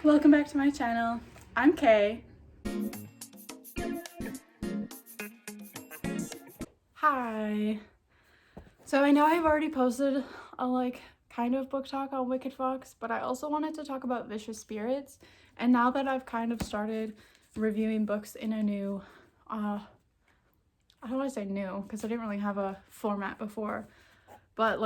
Welcome back to my channel. I'm Kay. Hi. So I know I've already posted a kind of book talk on Wicked Fox, but I also wanted to talk about Vicious Spirits. And now that I've kind of started reviewing books in a new, I don't want to say new because I didn't really have a format before, but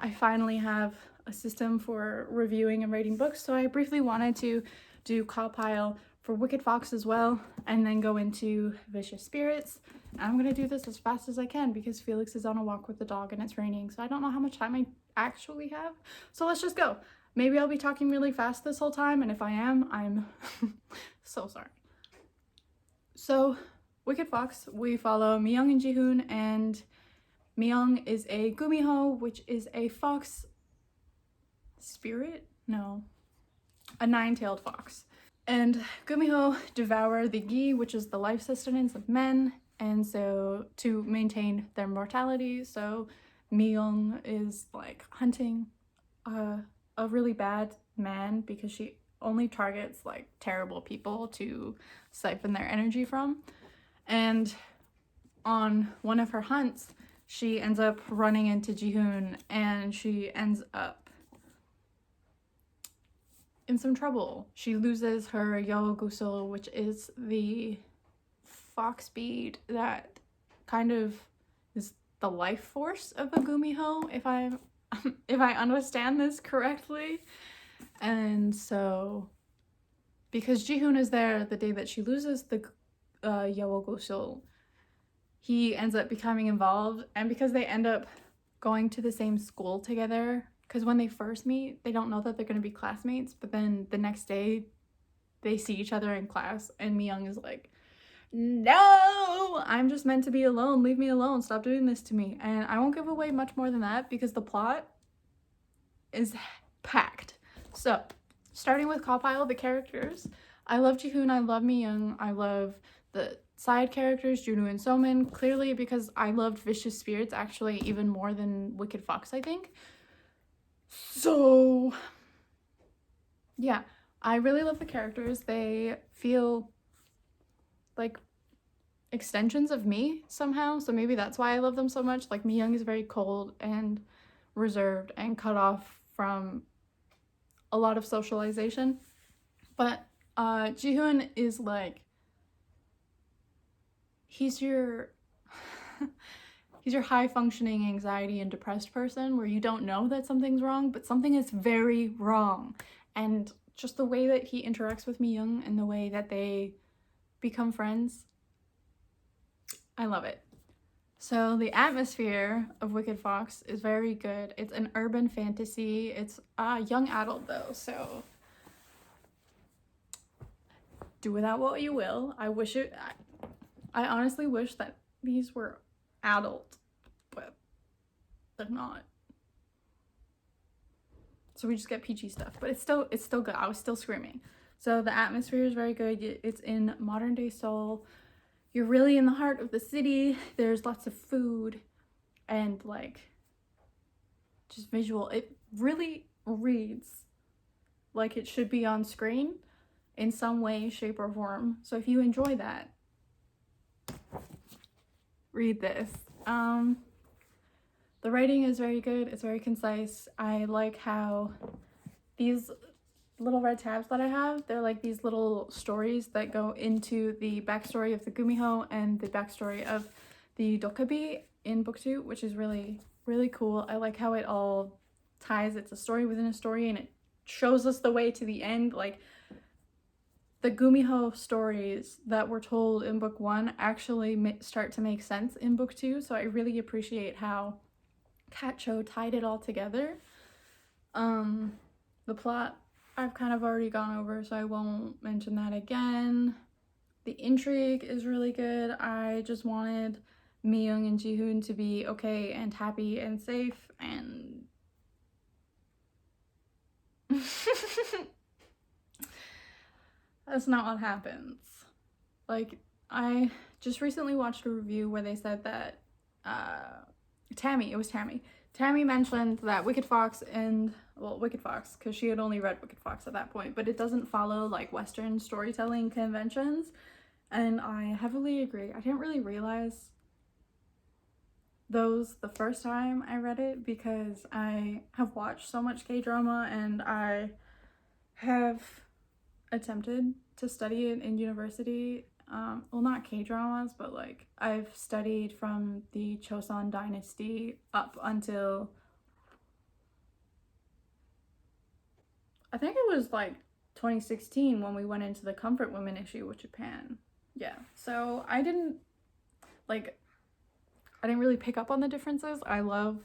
I finally have a system for reviewing and rating books. So I briefly wanted to do compile for Wicked Fox as well, and then go into Vicious Spirits. And I'm gonna do this as fast as I can because Felix is on a walk with the dog and it's raining, so I don't know how much time I actually have. So let's just go. Maybe I'll be talking really fast this whole time, and if I am, I'm so sorry. So Wicked Fox, we follow Myung and Jihoon, and Myung is a gumiho, which is a fox spirit? No. A nine-tailed fox. And gumiho devour the gi, which is the life sustenance of men, and so to maintain their mortality. So Myung is hunting a really bad man because she only targets terrible people to siphon their energy from. And on one of her hunts, she ends up running into Jihoon, and she ends up in some trouble. She loses her Yogusul, which is the fox bead that kind of is the life force of a gumiho, if I understand this correctly. And so because Jihoon is there the day that she loses the Yogusul, he ends up becoming involved, and because they end up going to the same school together, because when they first meet, they don't know that they're going to be classmates, but then the next day they see each other in class, and Myung is like, no, I'm just meant to be alone, leave me alone, stop doing this to me. And I won't give away much more than that because the plot is packed. So starting with compile the characters, I love Jihoon, I love Myung, I love the side characters, Junwoo and Somin, clearly because I loved Vicious Spirits actually even more than Wicked Fox, I think. So yeah, I really love the characters. They feel like extensions of me somehow, so maybe that's why I love them so much. Like Myung is very cold and reserved and cut off from a lot of socialization, but Jihoon is he's your he's your high functioning anxiety and depressed person where you don't know that something's wrong, but something is very wrong. And just the way that he interacts with Myung and the way that they become friends, I love it. So the atmosphere of Wicked Fox is very good. It's an urban fantasy. It's young adult though, so do with that what you will. I honestly wish that these were adult, but they're not. So we just get PG stuff, but it's still good. I was still screaming. So the atmosphere is very good. It's in modern day Seoul. You're really in the heart of the city. There's lots of food and just visual. It really reads like it should be on screen in some way, shape, or form. So if you enjoy that, read this. The writing is very good. It's very concise. I like how these little red tabs that I have, they're like these little stories that go into the backstory of the gumiho and the backstory of the dokkaebi in book 2, which is really, really cool. I like how it all ties. It's a story within a story, and it shows us the way to the end. Like the gumiho stories that were told in book 1 actually start to make sense in book 2, so I really appreciate how Cat Cho tied it all together. The plot I've kind of already gone over, so I won't mention that again. The intrigue is really good. I just wanted Myung and Jihoon to be okay and happy and safe, and that's not what happens. I just recently watched a review where they said that Tammy Tammy mentioned that Wicked Fox because she had only read Wicked Fox at that point, but it doesn't follow like Western storytelling conventions, and I heavily agree. I didn't really realize those the first time I read it because I have watched so much K-drama, and I have attempted to study it in university. Well, not K-dramas, but like I've studied from the Chosun dynasty up until I think it was like 2016 when we went into the Comfort Women issue with Japan. Yeah, so I didn't really pick up on the differences. I love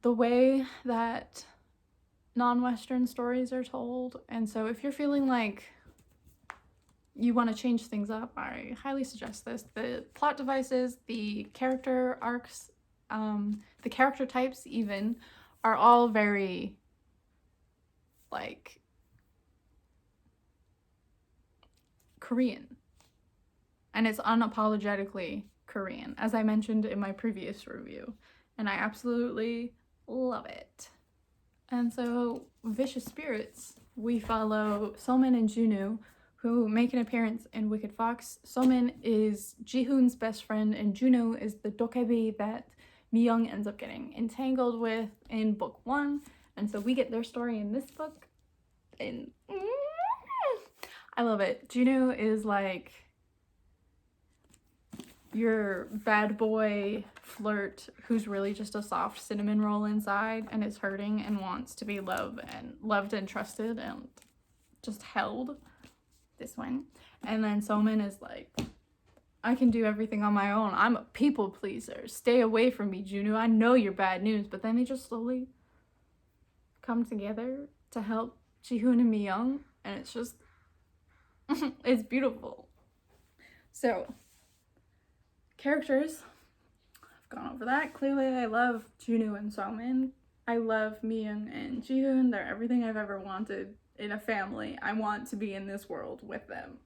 the way that non-Western stories are told, and so if you're feeling like you want to change things up, I highly suggest this. The plot devices, the character arcs, the character types even, are all very, like, Korean. And it's unapologetically Korean, as I mentioned in my previous review. And I absolutely love it. And so, Vicious Spirits, we follow Seolmin and Junwoo, who make an appearance in Wicked Fox. Seolmin is Jihoon's best friend, and Junwoo is the dokebi that Mi-young ends up getting entangled with in book 1. And so we get their story in this book, and I love it. Junwoo is like your bad boy flirt who's really just a soft cinnamon roll inside and is hurting and wants to be loved and trusted and just held. This one. And then Seolmin is like, I can do everything on my own. I'm a people pleaser. Stay away from me, Junwoo. I know you're bad news. But then they just slowly come together to help Jihoon and Mi-young, and it's just it's beautiful. So, characters, I've gone over that. Clearly I love Junwoo and Seolmin. I love Mi-young and Jihoon. They're everything I've ever wanted in a family. I want to be in this world with them.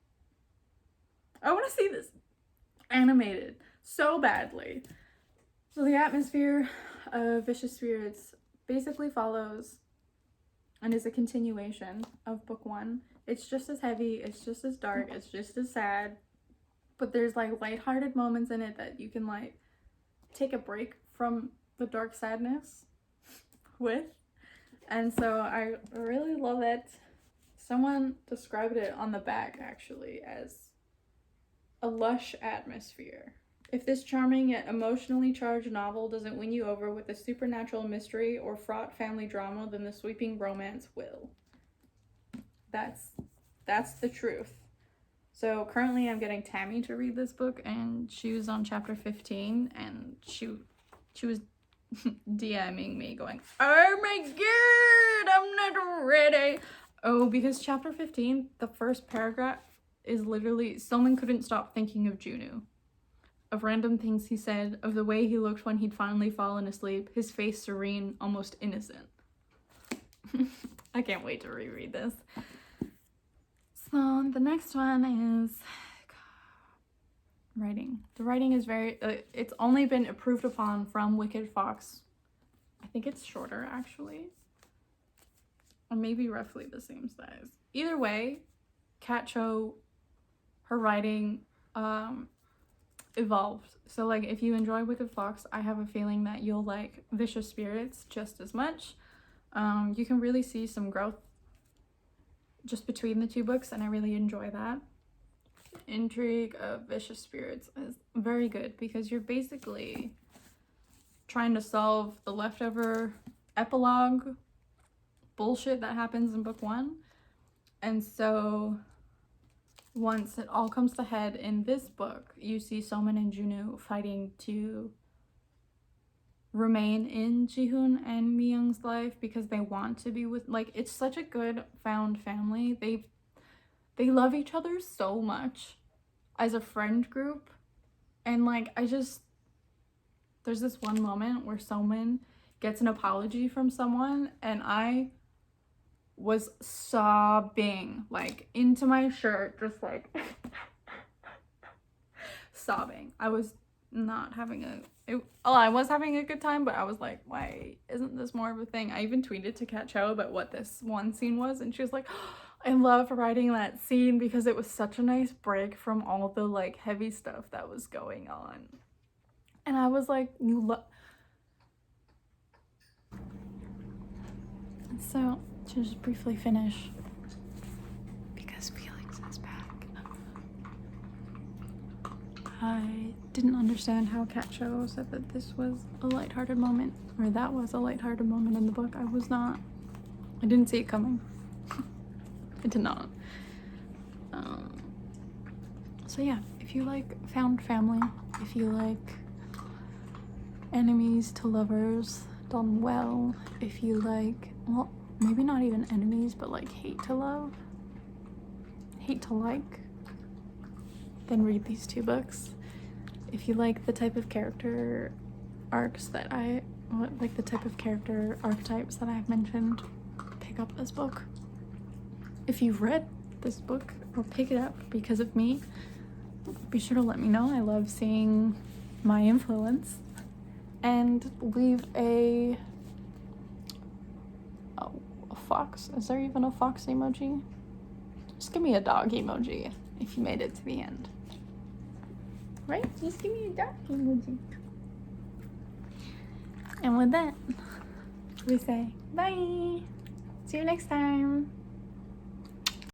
I want to see this animated so badly. So the atmosphere of Vicious Spirits basically follows and is a continuation of book 1. It's just as heavy, it's just as dark, it's just as sad, but there's like lighthearted moments in it that you can like take a break from the dark sadness with. And so I really love it. Someone described it on the back, actually, as a lush atmosphere. If this charming yet emotionally charged novel doesn't win you over with a supernatural mystery or fraught family drama, then the sweeping romance will. That's the truth. So currently I'm getting Tammy to read this book, and she was on chapter 15, and she was DMing me going, oh my god, I'm not ready. Oh, because chapter 15, the first paragraph is literally, someone couldn't stop thinking of Junwoo. Of random things he said, of the way he looked when he'd finally fallen asleep, his face serene, almost innocent. I can't wait to reread this. So the next one is writing. The writing is very, it's only been improved upon from Wicked Fox. I think it's shorter, actually. Or maybe roughly the same size. Either way, Kat Cho, her writing evolved. So like if you enjoy Wicked Fox, I have a feeling that you'll like Vicious Spirits just as much. You can really see some growth just between the two books, and I really enjoy that. Intrigue of Vicious Spirits is very good because you're basically trying to solve the leftover epilogue bullshit that happens in book 1. And so once it all comes to head in this book, you see Seolmin and Junwoo fighting to remain in Jihoon and Mi-young's life because they want to be with, like, it's such a good found family. They love each other so much as a friend group. And like, there's this one moment where Seolmin gets an apology from someone, and I was sobbing, like, into my shirt, just like sobbing. I was not having a I was having a good time, but I was like, why isn't this more of a thing? I even tweeted to Kat Cho about what this one scene was, and she was like, oh, I love writing that scene because it was such a nice break from all the like heavy stuff that was going on. And I was like, so to just briefly finish, because Felix is back. I didn't understand how Kat Cho said that this was a lighthearted moment, or that was a lighthearted moment in the book. I didn't see it coming. I did not. So yeah, if you like found family, if you like enemies to lovers done well, if you like, well, maybe not even enemies, but like hate to love, hate to like, then read these two books. If you like the type of character arcs that like the type of character archetypes that I've mentioned, pick up this book. If you've read this book or pick it up because of me, be sure to let me know. I love seeing my influence. And leave a fox. Is there even a fox emoji? Just give me a dog emoji if you made it to the end. Right? Just give me a dog emoji. And with that, we say bye. See you next time.